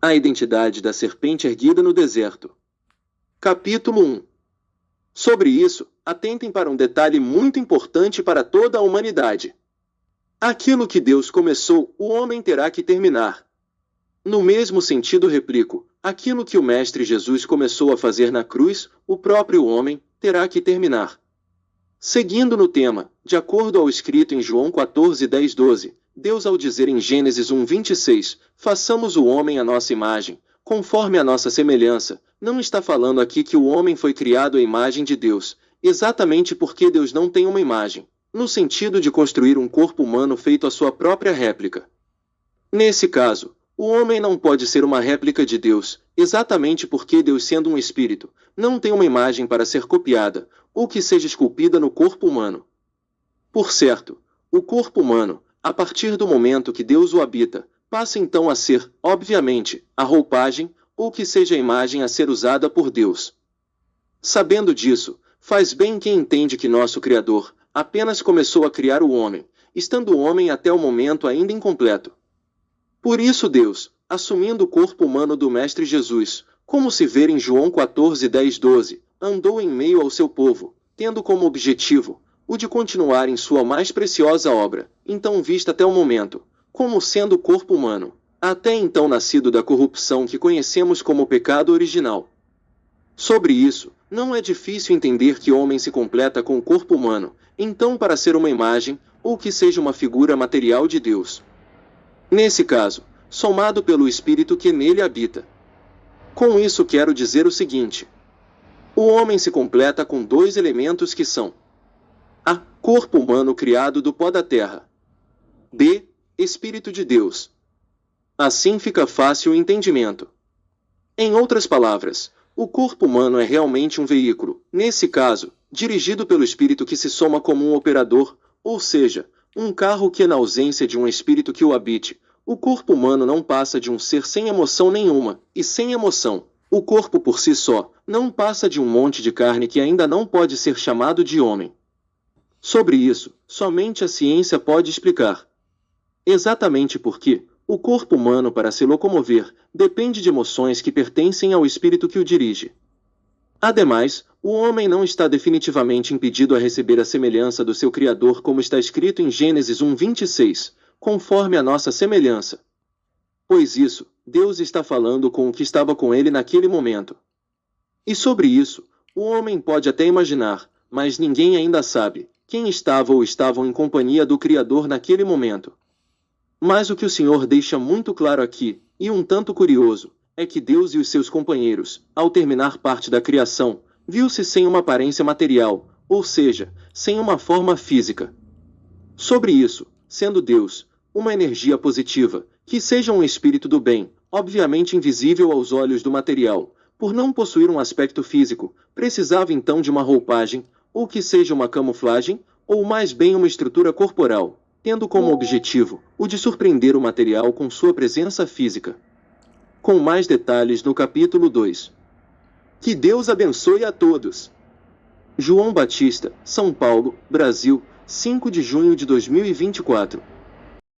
A identidade da serpente erguida no deserto. Capítulo 1. Sobre isso, atentem para um detalhe muito importante para toda a humanidade. Aquilo que Deus começou, o homem terá que terminar. No mesmo sentido replico, aquilo que o Mestre Jesus começou a fazer na cruz, o próprio homem terá que terminar. Seguindo no tema, de acordo ao escrito em João 14:10-12, Deus ao dizer em Gênesis 1:26, façamos o homem à nossa imagem, conforme a nossa semelhança, não está falando aqui que o homem foi criado à imagem de Deus, exatamente porque Deus não tem uma imagem, no sentido de construir um corpo humano feito à sua própria réplica. Nesse caso, o homem não pode ser uma réplica de Deus, exatamente porque Deus, sendo um espírito, não tem uma imagem para ser copiada, ou que seja esculpida no corpo humano. Por certo, o corpo humano, a partir do momento que Deus o habita, passa então a ser, obviamente, a roupagem, ou que seja a imagem a ser usada por Deus. Sabendo disso, faz bem quem entende que nosso Criador apenas começou a criar o homem, estando o homem até o momento ainda incompleto. Por isso Deus, assumindo o corpo humano do Mestre Jesus, como se vê em João 14:10-12, andou em meio ao seu povo, tendo como objetivo o de continuar em sua mais preciosa obra, então vista até o momento, como sendo o corpo humano, até então nascido da corrupção que conhecemos como pecado original. Sobre isso, não é difícil entender que o homem se completa com o corpo humano, então para ser uma imagem, ou que seja uma figura material de Deus. Nesse caso, somado pelo Espírito que nele habita. Com isso quero dizer o seguinte: o homem se completa com dois elementos que são a. Corpo humano criado do pó da terra. B. Espírito de Deus. Assim fica fácil o entendimento. Em outras palavras, o corpo humano é realmente um veículo, nesse caso, dirigido pelo Espírito que se soma como um operador, ou seja, um carro que na ausência de um Espírito que o habite, o corpo humano não passa de um ser sem emoção nenhuma, e sem emoção, o corpo por si só, não passa de um monte de carne que ainda não pode ser chamado de homem. Sobre isso, somente a ciência pode explicar. Exatamente porque o corpo humano, para se locomover, depende de emoções que pertencem ao espírito que o dirige. Ademais, o homem não está definitivamente impedido a receber a semelhança do seu Criador, como está escrito em Gênesis 1:26, conforme a nossa semelhança. Pois isso, Deus está falando com o que estava com ele naquele momento. E sobre isso, o homem pode até imaginar, mas ninguém ainda sabe quem estava ou estavam em companhia do Criador naquele momento. Mas o que o Senhor deixa muito claro aqui, e um tanto curioso, é que Deus e os seus companheiros, ao terminar parte da criação, viu-se sem uma aparência material, ou seja, sem uma forma física. Sobre isso, sendo Deus uma energia positiva, que seja um espírito do bem, obviamente invisível aos olhos do material, por não possuir um aspecto físico, precisava então de uma roupagem, ou que seja uma camuflagem, ou mais bem uma estrutura corporal, tendo como objetivo o de surpreender o material com sua presença física. Com mais detalhes no capítulo 2. Que Deus abençoe a todos. João Batista, São Paulo, Brasil, 5 de junho de 2024.